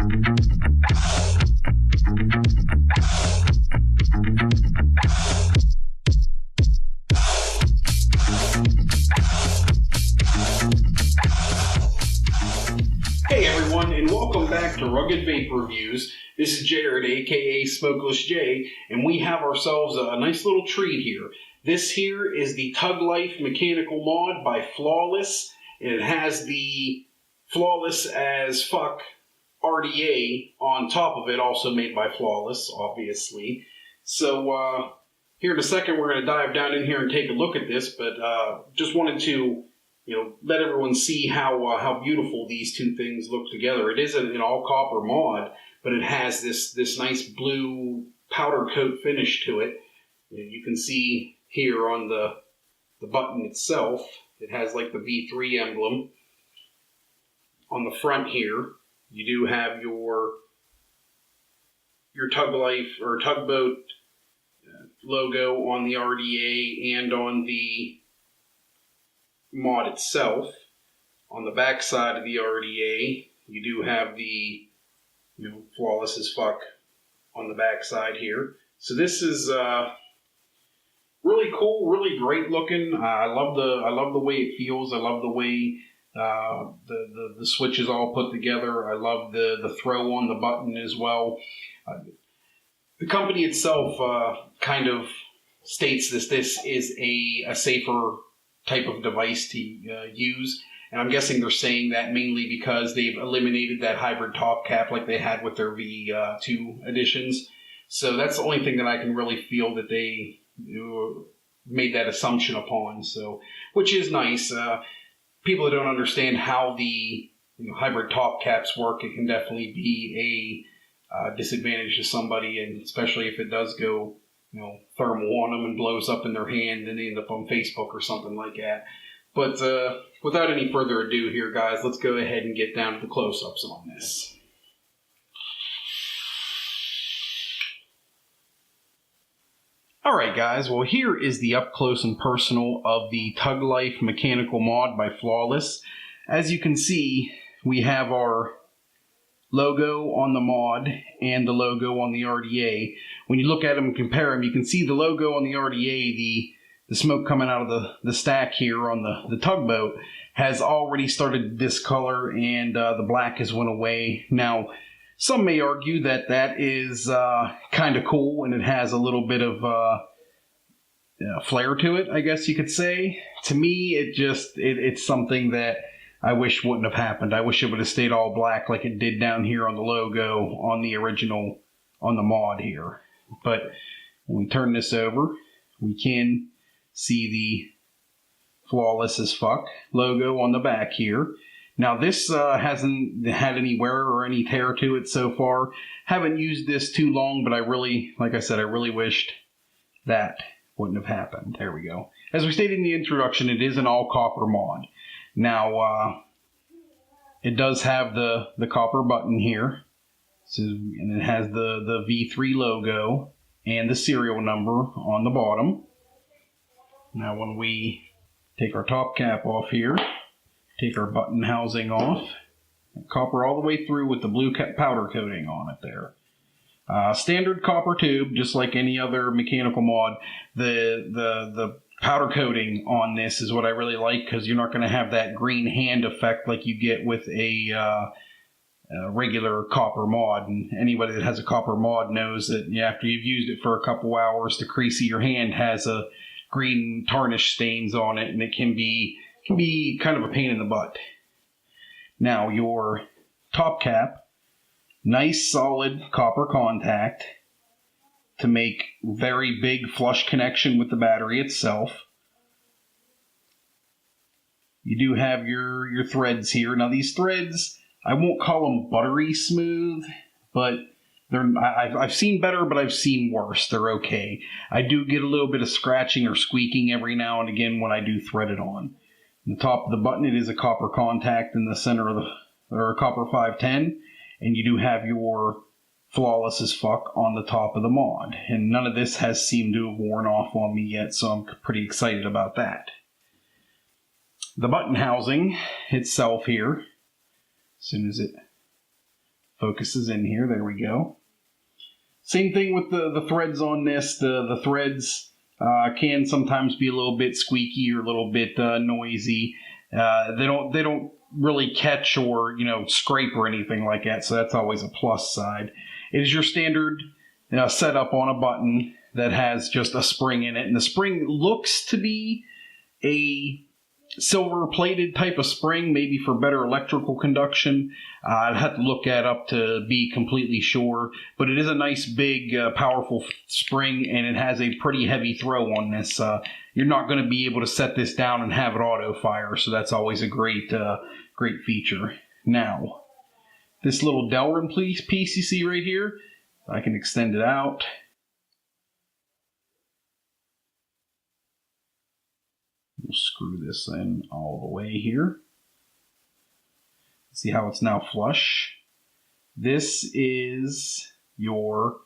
Hey everyone, and welcome back to Rugged Vape Reviews. This is Jared, aka Smokeless J, and we have ourselves a nice little treat here. This here is the Tug Lyfe mechanical mod by Flawless, and it has the Flawless as fuck RDA on top of it, also made by Flawless, obviously. So here in a second we're going to dive down in here and take a look at this, but just wanted to let everyone see how beautiful these two things look together. It is an all copper mod, but it has this nice blue powder coat finish to it. You can see here on the button itself, it has like the V3 emblem. On the front here, you do have your Tug Lyfe or Tugboat logo on the RDA and on the mod itself. On the back side of the RDA, you do have the Flawless as fuck on the back side here. So this is really cool, really great looking. I love the way it feels. I love the way the switch is all put together. I love the throw on the button as well. The company itself kind of states this is a safer type of device to use, and I'm guessing they're saying that mainly because they've eliminated that hybrid top cap like they had with their V2 editions. So that's the only thing that I can really feel that they made that assumption upon. So, which is nice. People that don't understand how the hybrid top caps work, it can definitely be a disadvantage to somebody, and especially if it does go thermal on them and blows up in their hand and they end up on Facebook or something like that. But without any further ado here, guys, let's go ahead and get down to the close-ups on this. Alright guys, well here is the up close and personal of the Tug Lyfe mechanical mod by Flawless. As you can see, we have our logo on the mod and the logo on the RDA. When you look at them and compare them, you can see the logo on the RDA, the smoke coming out of the stack here on the tugboat has already started to discolor, and the black has went away. Now, some may argue that that is kind of cool and it has a little bit of flair to it, I guess you could say. To me, it's something that I wish wouldn't have happened. I wish it would have stayed all black like it did down here on the logo on the original, on the mod here. But when we turn this over, we can see the Flawless as fuck logo on the back here. Now this hasn't had any wear or any tear to it so far. Haven't used this too long, but I really, like I said, I really wished that wouldn't have happened. There we go. As we stated in the introduction, it is an all copper mod. Now, it does have the copper button here, so, and it has the V3 logo and the serial number on the bottom. Now, when we take our top cap off here, take our button housing off, copper all the way through with the blue powder coating on it there. Standard copper tube, just like any other mechanical mod. The powder coating on this is what I really like, because you're not going to have that green hand effect like you get with a regular copper mod. And anybody that has a copper mod knows that after you've used it for a couple hours, the crease of your hand has a green tarnish stains on it, and it can be kind of a pain in the butt. Now, your top cap, nice solid copper contact to make very big flush connection with the battery itself. You do have your threads here. Now these threads, I won't call them buttery smooth, but I've seen better, but I've seen worse. They're okay. I do get a little bit of scratching or squeaking every now and again when I do thread it on. The top of the button, it is a copper contact in the center of or a copper 510, and you do have your Flawless as fuck on the top of the mod. And none of this has seemed to have worn off on me yet, so I'm pretty excited about that. The button housing itself here, as soon as it Focuses in here. There we go. Same thing with the threads on this. The threads can sometimes be a little bit squeaky or a little bit noisy. They don't really catch or scrape or anything like that. So that's always a plus side. It is your standard setup on a button that has just a spring in it, and the spring looks to be a silver plated type of spring, maybe for better electrical conduction. I'd have to look that up to be completely sure, but it is a nice big powerful spring, and it has a pretty heavy throw on this. You're not going to be able to set this down and have it auto fire, so that's always a great feature. Now, this little Delrin piece you see right here, I can extend it out. We'll screw this in all the way here. See how it's now flush? This is your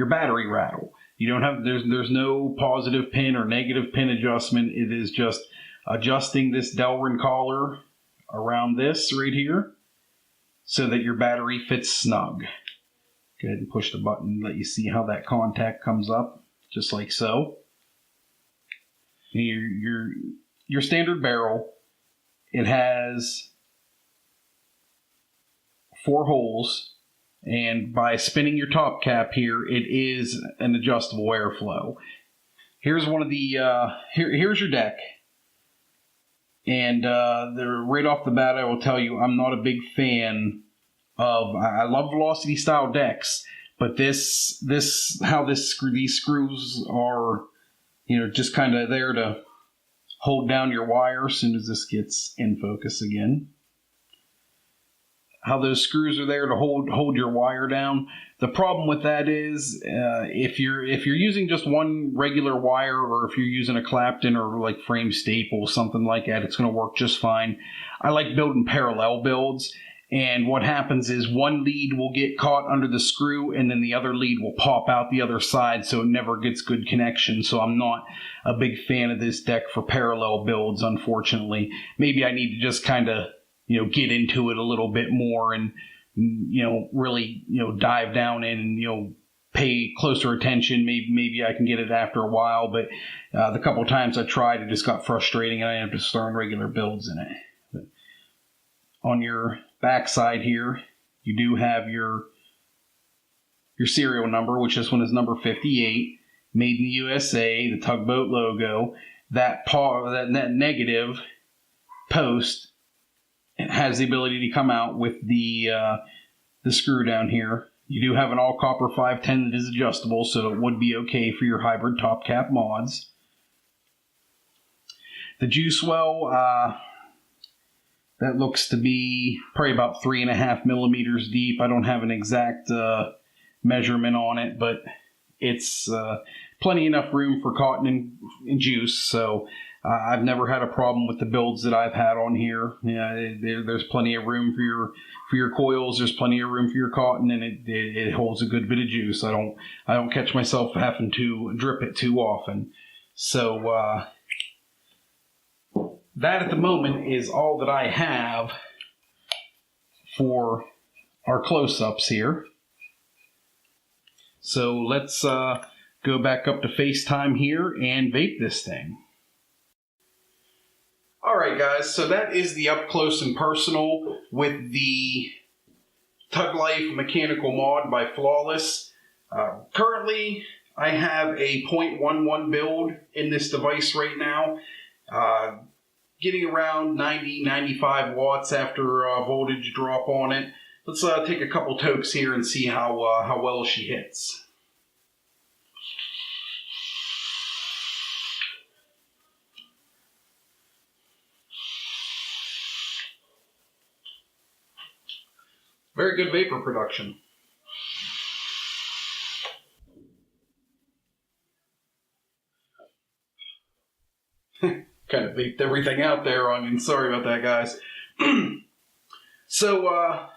battery rattle. You don't have there's no positive pin or negative pin adjustment. It is just adjusting this Delrin collar around this right here so that your battery fits snug. Go ahead and push the button, let you see how that contact comes up, just like so. Your standard barrel, it has 4 holes, and by spinning your top cap here, it is an adjustable airflow. Here's one of the here's your deck, and right off the bat, I will tell you I'm not a big fan of. I love velocity style decks, but these screws are just kind of there to hold down your wire as soon as this gets in focus again. How those screws are there to hold your wire down. The problem with that is if you're using just one regular wire, or if you're using a Clapton or like frame staple, something like that, it's going to work just fine. I like building parallel builds, and what happens is one lead will get caught under the screw, and then the other lead will pop out the other side, so it never gets good connection. So I'm not a big fan of this deck for parallel builds, unfortunately. Maybe I need to just kind of get into it a little bit more and really dive down in and pay closer attention. Maybe I can get it after a while, but the couple of times I tried, it just got frustrating, and I ended up just throwing regular builds in it. But on your backside here, you do have your serial number, which this one is number 58, made in the USA, the Tugboat logo. That negative post, it has the ability to come out with the screw down here. You do have an all copper 510 that is adjustable, so it would be okay for your hybrid top cap mods. The juice well, that looks to be probably about 3.5 millimeters deep. I don't have an exact measurement on it, but it's plenty enough room for cotton and juice. So I've never had a problem with the builds that I've had on here. There's plenty of room for your coils. There's plenty of room for your cotton, and it holds a good bit of juice. I don't catch myself having to drip it too often. So that at the moment is all that I have for our close-ups here. So let's go back up to FaceTime here and vape this thing. Alright guys, so that is the up close and personal with the Tug Lyfe mechanical mod by Flawless. Currently, I have a 0.11 build in this device right now. Getting around 90-95 watts after voltage drop on it. Let's take a couple tokes here and see how well she hits. Very good vapor production. Kind of vaped everything out there on you. Sorry about that, guys. So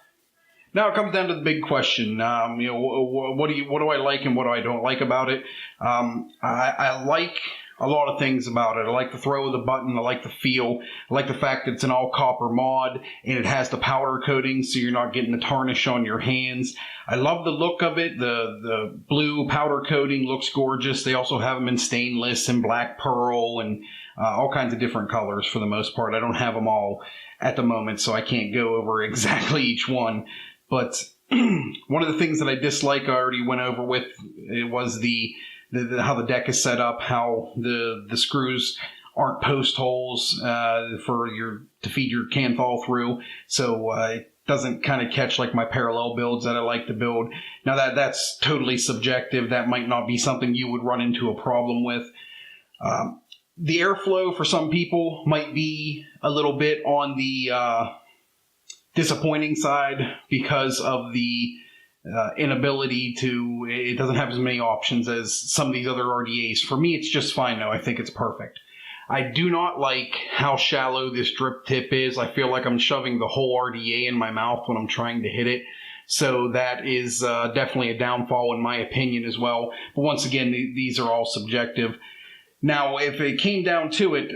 now it comes down to the big question. What do I like and what do I don't like about it? I like a lot of things about it. I like the throw of the button. I like the feel. I like the fact that it's an all copper mod and it has the powder coating, so you're not getting the tarnish on your hands. I love the look of it. The blue powder coating looks gorgeous. They also have them in stainless and black pearl and all kinds of different colors for the most part. I don't have them all at the moment, so I can't go over exactly each one. But one of the things that I dislike, I already went over with, it was how the deck is set up, how the screws aren't post holes to feed your Kanthal through, so it doesn't kind of catch like my parallel builds that I like to build. Now that's totally subjective. That might not be something you would run into a problem with. The airflow for some people might be a little bit on the disappointing side because of the inability to, it doesn't have as many options as some of these other RDAs. For me, it's just fine though. I think it's perfect. I do not like how shallow this drip tip is. I feel like I'm shoving the whole RDA in my mouth when I'm trying to hit it. So that is definitely a downfall in my opinion as well. But once again, these are all subjective. Now, if it came down to it,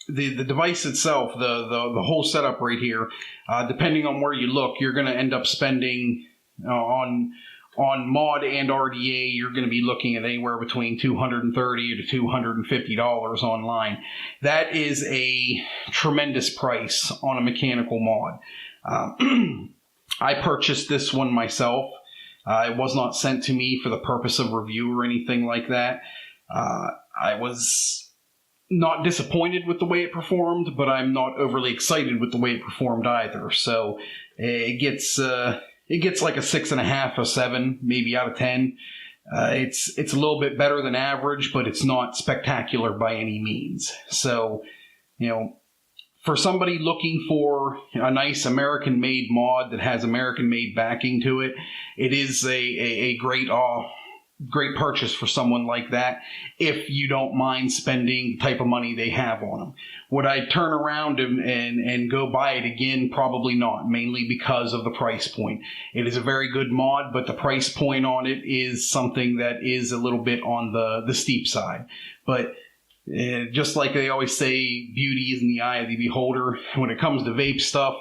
the device itself, the whole setup right here, depending on where you look, you're going to end up spending on mod and RDA, you're going to be looking at anywhere between $230 to $250 online. That is a tremendous price on a mechanical mod. I purchased this one myself. It was not sent to me for the purpose of review or anything like that. I was not disappointed with the way it performed, but I'm not overly excited with the way it performed either. So it gets like a 6.5 or 7, maybe out of 10. It's a little bit better than average, but it's not spectacular by any means. So, for somebody looking for a nice American-made mod that has American-made backing to it, it is a great purchase for someone like that if you don't mind spending the type of money they have on them. Would I turn around and go buy it again? Probably not, mainly because of the price point. It is a very good mod, but the price point on it is something that is a little bit on the steep side. But just like they always say, beauty is in the eye of the beholder. When it comes to vape stuff,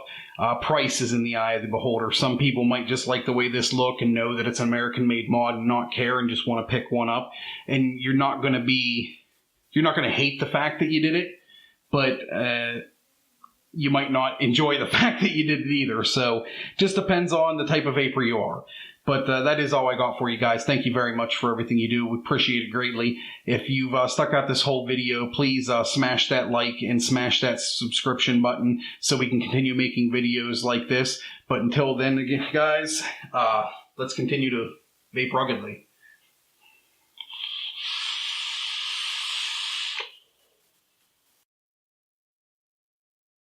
price is in the eye of the beholder. Some people might just like the way this look and know that it's an American-made mod and not care and just want to pick one up. And you're not going to hate the fact that you did it, but you might not enjoy the fact that you did it either. So just depends on the type of vapor you are. But that is all I got for you guys. Thank you very much for everything you do. We appreciate it greatly. If you've stuck out this whole video, please smash that like and smash that subscription button so we can continue making videos like this. But until then, guys, let's continue to vape ruggedly.